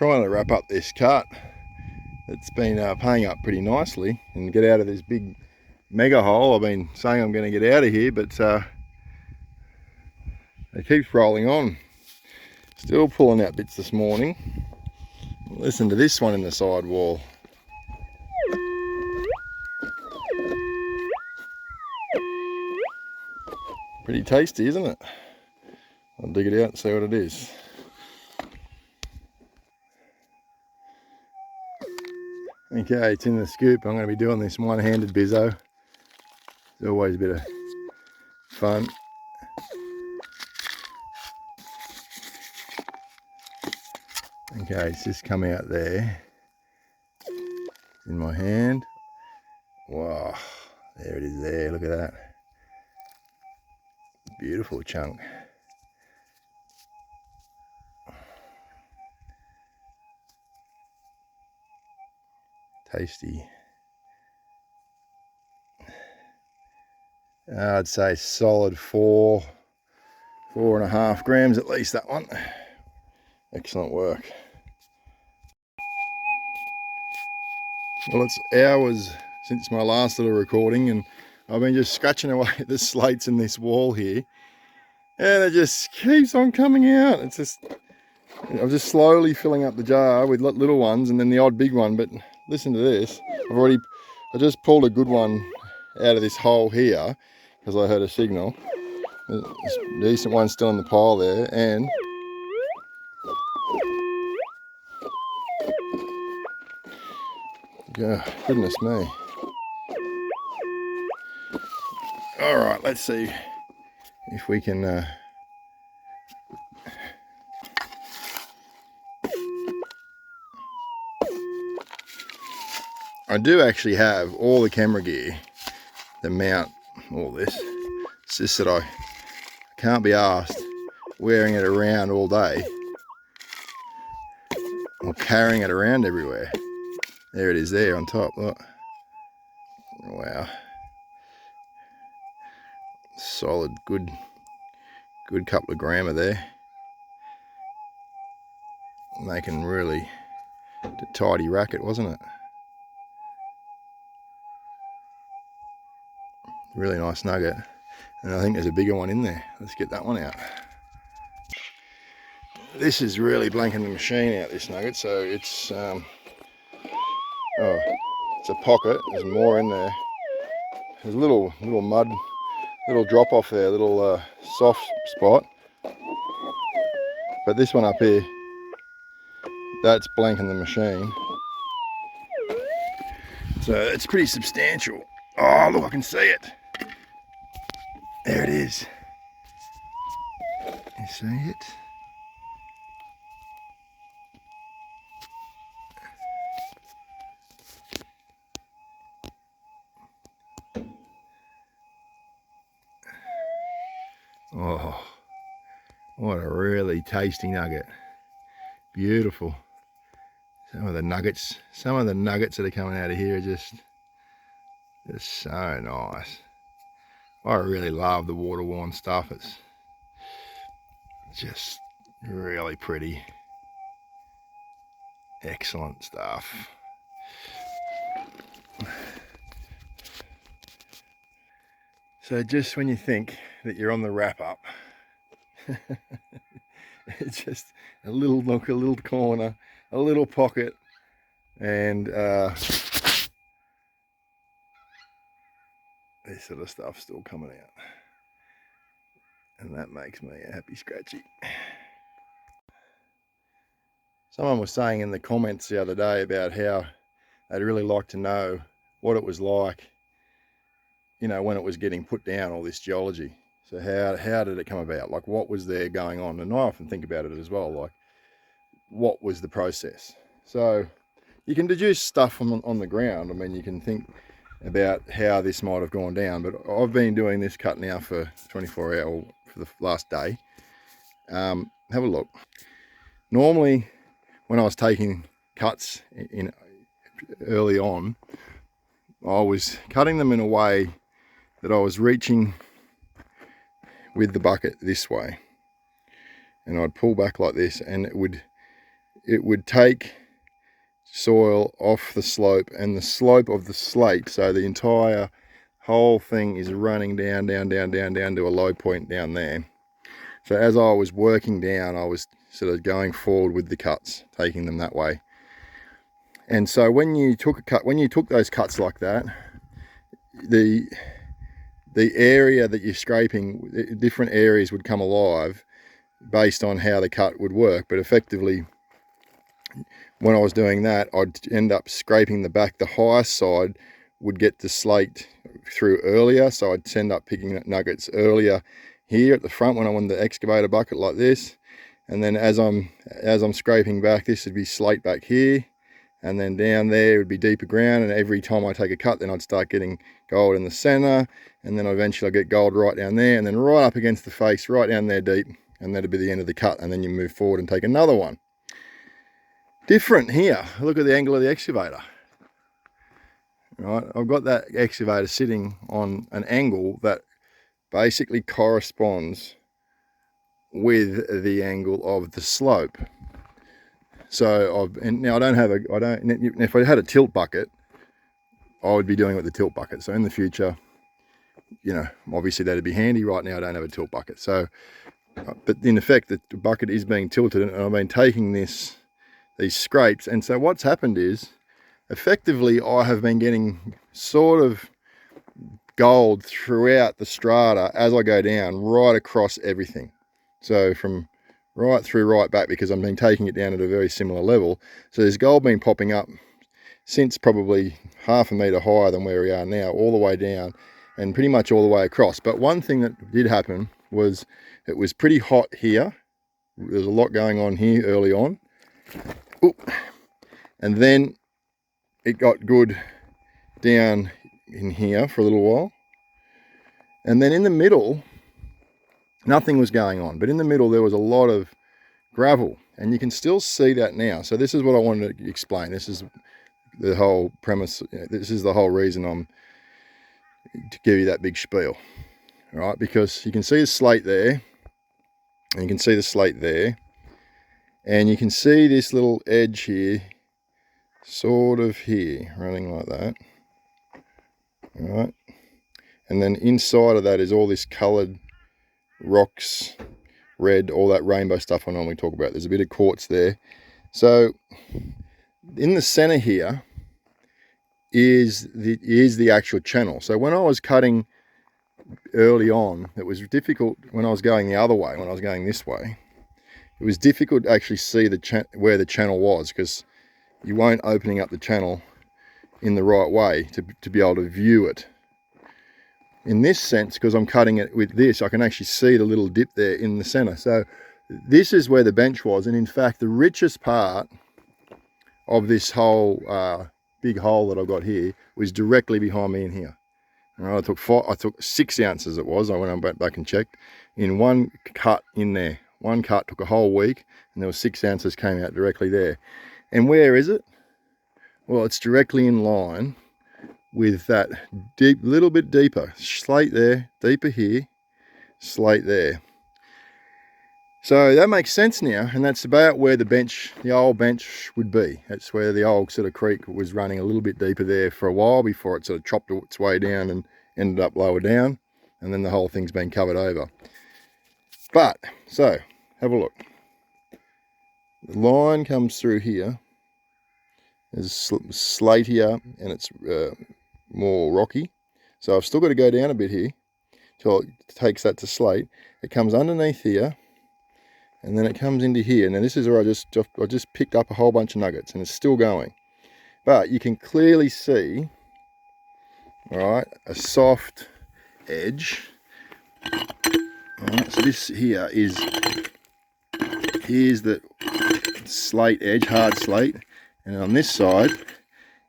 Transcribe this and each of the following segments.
trying to wrap up this cut that's been paying up pretty nicely and get out of this big mega hole. I've been saying I'm going to get out of here, but it keeps rolling on. Still pulling out bits this morning. Listen to this one in the side wall. Pretty tasty, isn't it? I'll dig it out and see what it is. Okay, it's in the scoop. I'm going to be doing this one-handed bizzo. It's always a bit of fun. Okay, it's just come out there. In my hand. Wow, there it is there, look at that. Beautiful chunk. Tasty. I'd say solid 4.5 grams at least, that one. Excellent work. Well, it's hours since my last little recording and I've been just scratching away at the slates in this wall here and it just keeps on coming out. It's just, I'm just slowly filling up the jar with little ones and then the odd big one, but listen to this. I just pulled a good one out of this hole here because I heard a signal. There's a decent one still in the pile there, and yeah, goodness me. All right, let's see if we can I do actually have all the camera gear to mount all this. It's just that I can't be asked wearing it around all day or carrying it around everywhere. There it is there on top, look. Wow. Solid, good couple of grams there. Making really a tidy racket, wasn't it? Really nice nugget. And I think there's a bigger one in there. Let's get that one out. This is really blanking the machine out, this nugget, so it's it's a pocket. There's more in there. There's a little mud, little drop off there, little soft spot. But this one up here, that's blanking the machine. So it's pretty substantial. Oh, look, I can see it. There it is. You see it? Oh, what a really tasty nugget. Beautiful. Some of the nuggets that are coming out of here are just so nice. I really love the water-worn stuff. It's just really pretty. Excellent stuff. So just when you think that you're on the wrap up, it's just a little nook, a little corner, a little pocket, and this sort of stuff still coming out. And that makes me a happy scratchy. Someone was saying in the comments the other day about how they'd really like to know what it was like, you know, when it was getting put down, all this geology. So how did it come about? Like, what was there going on? And I often think about it as well, like, what was the process? So you can deduce stuff on the ground. I mean, you can think about how this might have gone down, but I've been doing this cut now for 24 hours, for the last day. Have a look. Normally, when I was taking cuts in early on, I was cutting them in a way that I was reaching with the bucket this way, and I'd pull back like this, and it would it would take soil off the slope, and the slope of the slate, so the entire whole thing is running down to a low point down there. So as I was working down, I was sort of going forward with the cuts, taking them that way. And so when you took those cuts like that, the area that you're scraping, different areas would come alive based on how the cut would work. But effectively, when I was doing that, I'd end up scraping the back. The highest side would get the slate through earlier, so I'd end up picking up nuggets earlier here at the front when I'm on the excavator bucket like this. And then as I'm scraping back, this would be slate back here, and then down there would be deeper ground. And every time I take a cut, then I'd start getting gold in the center, and then eventually I get gold right down there, and then right up against the face, right down there deep, and that'd be the end of the cut. And then you move forward and take another one. Different here. Look at the angle of the excavator. Right, I've got that excavator sitting on an angle that basically corresponds with the angle of the slope. So now if I had a tilt bucket, I would be doing it with the tilt bucket. So in the future, obviously that'd be handy. Right now I don't have a tilt bucket. So, but in effect, the bucket is being tilted, and I've been taking these scrapes. And so what's happened is, effectively, I have been getting sort of gold throughout the strata as I go down, right across everything. So from right through, right back, because I've been taking it down at a very similar level. So there's gold been popping up since probably half a metre higher than where we are now, all the way down and pretty much all the way across. But one thing that did happen was it was pretty hot here. There's a lot going on here early on. Oop. And then it got good down in here for a little while. And then in the middle, nothing was going on. But in the middle, there was a lot of gravel. And you can still see that now. So this is what I wanted to explain. This is the whole premise. This is the whole reason I'm to give you that big spiel. All right, because you can see the slate there. And you can see the slate there. And you can see this little edge here, sort of here, running like that. All right. And then inside of that is all this coloured rocks, red, all that rainbow stuff I normally talk about. There's a bit of quartz there. So in the center here is the actual channel. So when I was cutting early on, it was difficult when I was going the other way, when I was going this way. It was difficult to actually see where the channel was, because you weren't opening up the channel in the right way to be able to view it. In this sense, because I'm cutting it with this, I can actually see the little dip there in the center. So this is where the bench was, and in fact the richest part of this whole big hole that I've got here was directly behind me in here. All right, I took 6 ounces it was, I went back and checked, in one cut in there. One cut took a whole week, and there was 6 ounces came out directly there. And where is it? Well, it's directly in line with that deep, little bit deeper slate there, deeper here, slate there. So that makes sense now, and that's about where the old bench would be. That's where the old sort of creek was running a little bit deeper there for a while before it sort of chopped its way down and ended up lower down, and then the whole thing's been covered over. But, so, have a look. The line comes through here. There's slate here, and it's more rocky. So I've still got to go down a bit here till it takes that to slate. It comes underneath here, and then it comes into here. Now this is where I just picked up a whole bunch of nuggets, and it's still going. But you can clearly see, all right, a soft edge. All right, so this here here's the slate edge, hard slate, and on this side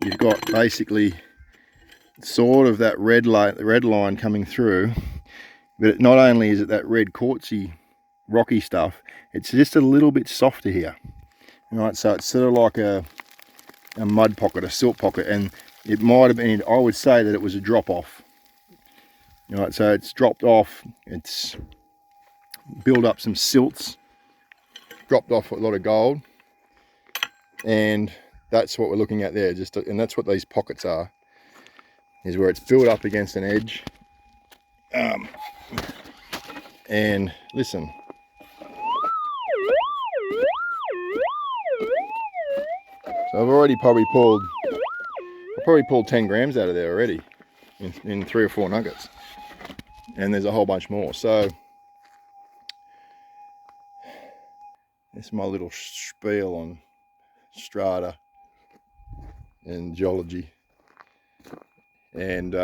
you've got basically sort of that red line coming through, but not only is it that red quartzy rocky stuff, it's just a little bit softer here. All right, so it's sort of like a mud pocket, a silt pocket, and it might have been, I would say that it was a drop off. All right, so it's dropped off, it's built up some silts, dropped off a lot of gold, And that's what we're looking at there, and that's what these pockets are, is where it's built up against an edge. And listen, so I've probably pulled 10 grams out of there already in 3 or 4 nuggets, and there's a whole bunch more. So this is my little spiel on strata and geology, and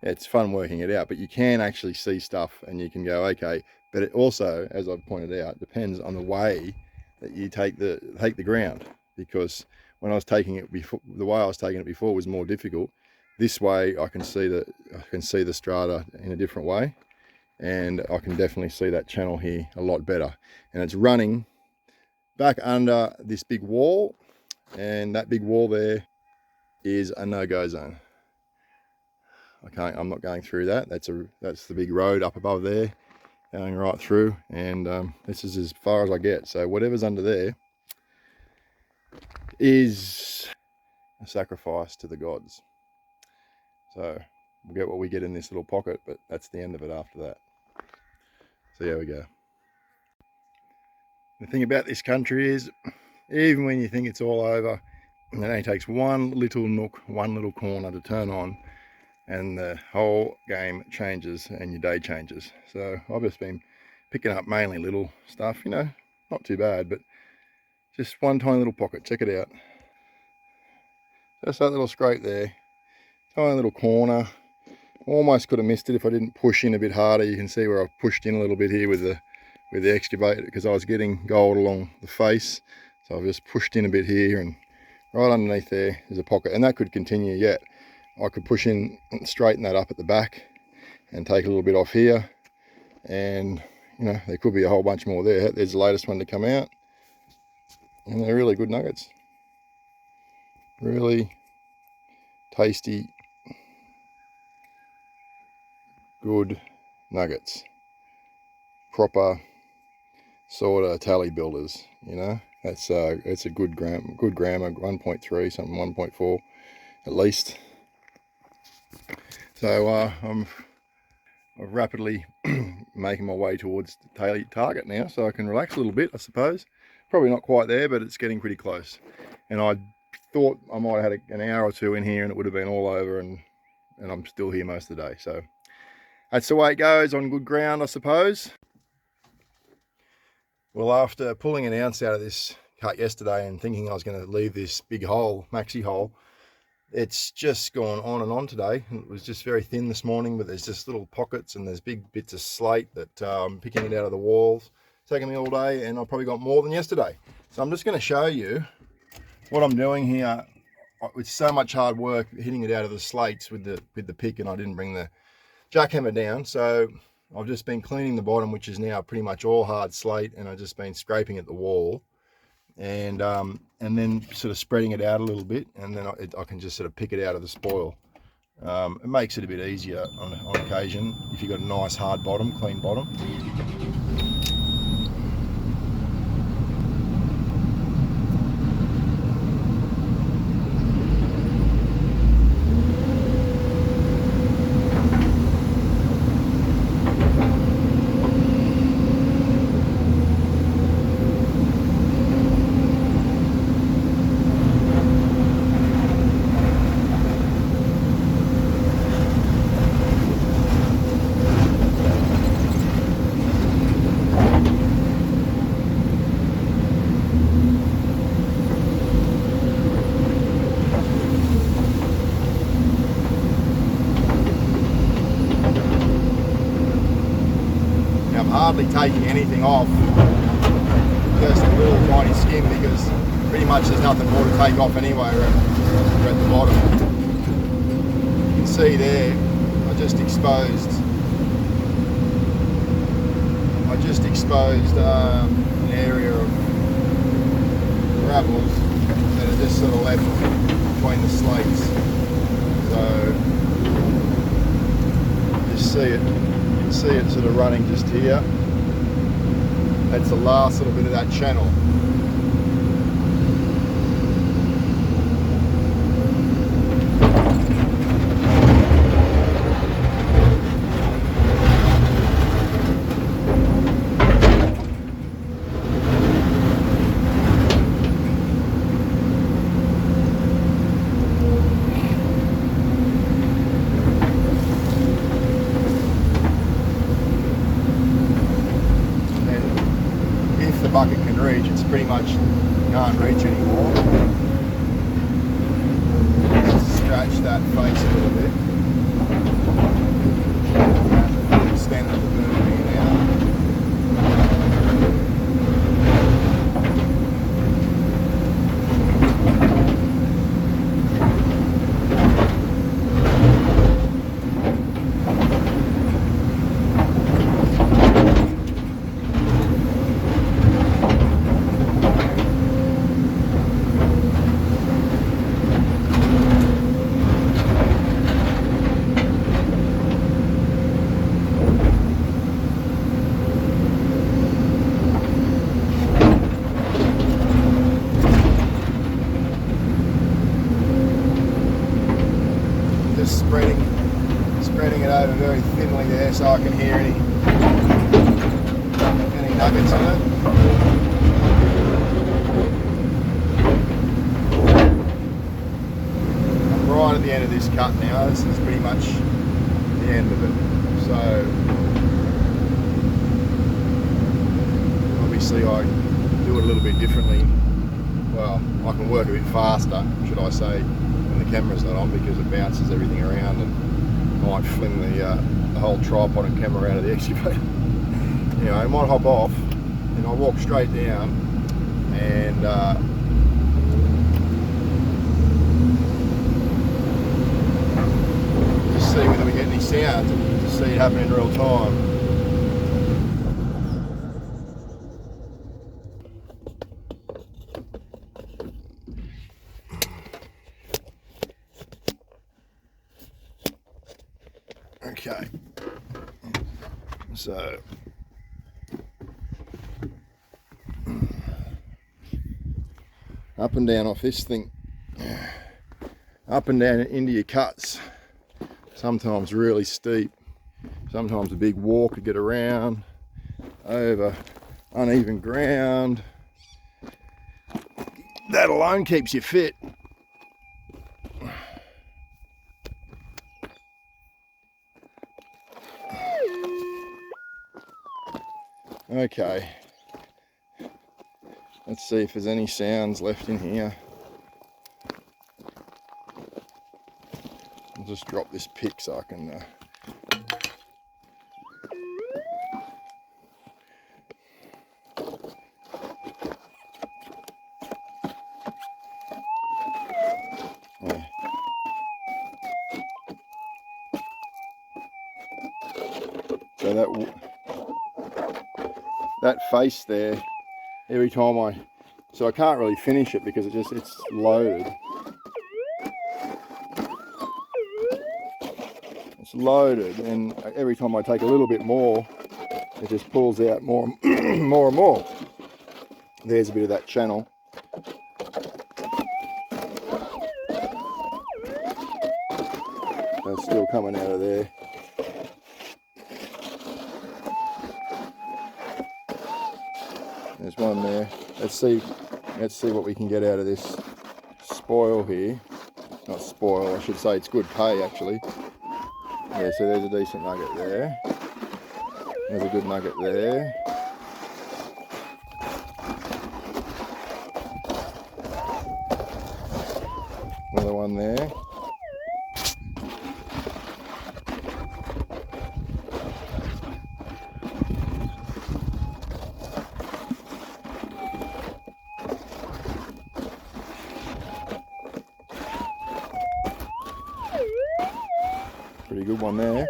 it's fun working it out. But you can actually see stuff, and you can go, okay. But it also, as I've pointed out, depends on the way that you take the ground, because when I was taking it before, the way I was taking it before was more difficult. This way I can see the strata in a different way, and I can definitely see that channel here a lot better. And it's running back under this big wall, and that big wall there is a no-go zone. I'm not going through that. That's the big road up above there, going right through, and this is as far as I get. So whatever's under there is a sacrifice to the gods. So we'll get what we get in this little pocket, but that's the end of it after that. So here we go. The thing about this country is, even when you think it's all over, it only takes one little nook, one little corner to turn on, and the whole game changes and your day changes. So I've just been picking up mainly little stuff, not too bad, but just one tiny little pocket. Check it out. Just that little scrape there, tiny little corner. Almost could have missed it if I didn't push in a bit harder. You can see where I've pushed in a little bit here with the excavator, because I was getting gold along the face. So I've just pushed in a bit here, and right underneath there is a pocket, and that could continue yet. I could push in and straighten that up at the back and take a little bit off here, and there could be a whole bunch more there. There's the latest one to come out, and they're really good nuggets. Really tasty, good nuggets. Proper sort of tally builders, It's a good grammer, 1.3, something 1.4 at least. So I'm rapidly making my way towards the target now, so I can relax a little bit, I suppose. Probably not quite there, but it's getting pretty close. And I thought I might have had an hour or two in here and it would have been all over, and I'm still here most of the day. So that's the way it goes on good ground, I suppose. Well, after pulling an ounce out of this cut yesterday and thinking I was going to leave this big hole, maxi hole, it's just gone on and on today. It was just very thin this morning, but there's just little pockets and there's big bits of slate that I'm picking it out of the walls. It's taken me all day, and I probably got more than yesterday. So I'm just going to show you what I'm doing here. It's so much hard work hitting it out of the slates with the pick, and I didn't bring the jackhammer down. So I've just been cleaning the bottom, which is now pretty much all hard slate, and I've just been scraping at the wall, and then sort of spreading it out a little bit, and then I can just sort of pick it out of the spoil. It makes it a bit easier on occasion if you've got a nice hard bottom, clean bottom. Hardly taking anything off, just a little tiny skim, because pretty much there's nothing more to take off anyway. We're at the bottom. You can see there, I just exposed an area of gravel that are just sort of left between the slates. So you see it sort of running just here. That's the last little bit of that channel. pretty much can't reach anymore. Scratch that face a little bit. Extend the boom here now. Spreading it over very thinly there so I can hear any nuggets in it. I'm right at the end of this cut now. This is pretty much the end of it. So obviously I do it a little bit differently. Well, I can work a bit faster, should I say, when the camera's not on, because it bounces everything around and might fling the whole tripod and camera out of the excavator. Anyway, I might hop off and I'll walk straight down and just see whether we get any sounds, and you can just see it happen in real time. Okay, so up and down off this thing, up and down into your cuts, sometimes really steep, sometimes a big walk to get around, over uneven ground. That alone keeps you fit. Okay, let's see if there's any sounds left in here. I'll just drop this pick so I can yeah. So that face there, every time so I can't really finish it because it's loaded. It's loaded, and every time I take a little bit more, it just pulls out more, more and more. There's a bit of that channel. That's still coming out of there. There's one there. Let's see what we can get out of this spoil here. Not spoil, I should say. It's good pay actually. Yeah, so there's a decent nugget there. There's a good nugget there. Another one there. Pretty good one there.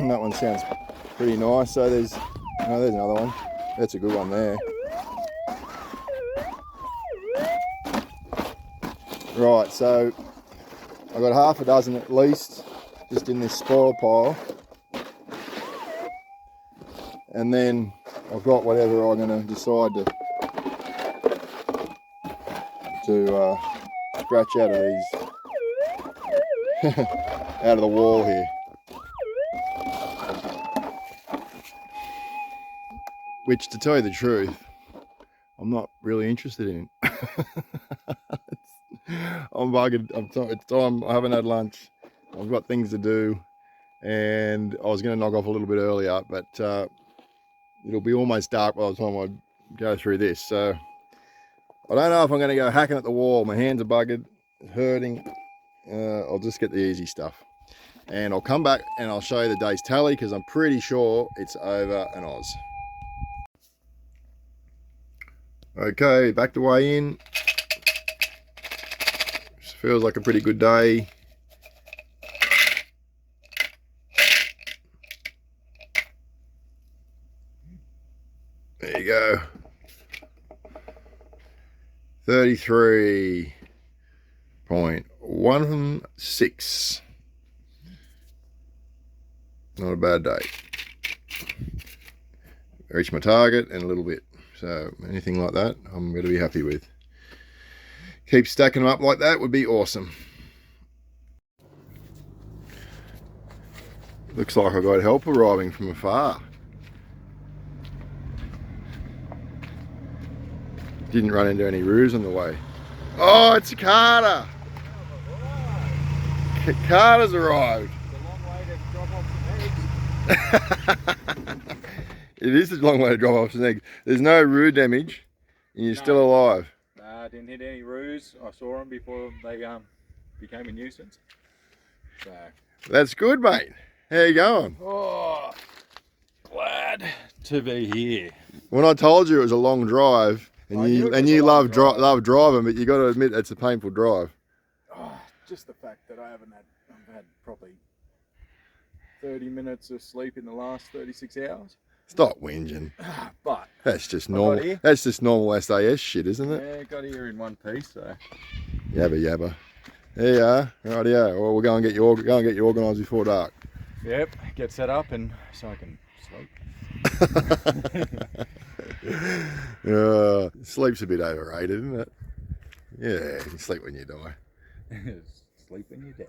That one sounds pretty nice. So there's another one. That's a good one there. Right, so I've got half a dozen at least just in this spoil pile, and then I've got whatever I'm going to decide to scratch out of these out of the wall here. Which, to tell you the truth, I'm not really interested in. I'm bugged. It's time. I haven't had lunch. I've got things to do, and I was going to knock off a little bit earlier, but it'll be almost dark by the time I go through this. So I don't know if I'm going to go hacking at the wall. My hands are buggered, hurting. I'll just get the easy stuff. And I'll come back and I'll show you the day's tally because I'm pretty sure it's over an Oz. Okay, back the way in. Feels like a pretty good day. There you go. 33.16. Not a bad day. I reached my target and a little bit. So anything like that, I'm going to be happy with. Keep stacking them up like that would be awesome. Looks like I got help arriving from afar. Didn't run into any roos on the way. Oh, it's Carter! Carter's arrived. It is a long way to drop off some eggs. There's no roo damage, and you're still alive. I didn't hit any roos. I saw them before they became a nuisance. So that's good, mate. How you going? Oh, glad to be here. When I told you it was a long drive, and you love driving, but you got to admit it's a painful drive. Oh, just the fact that I've had probably 30 minutes of sleep in the last 36 hours. Stop whinging. But that's just normal. That's just normal SAS shit, isn't it? Yeah, got here in one piece. So yabba yabba. There you are. Rightio. Well, we'll go and get you organised before dark. Yep. Get set up and so I can sleep. Sleep's a bit overrated, isn't it? Yeah, you can sleep when you die. Sleep when you're dead.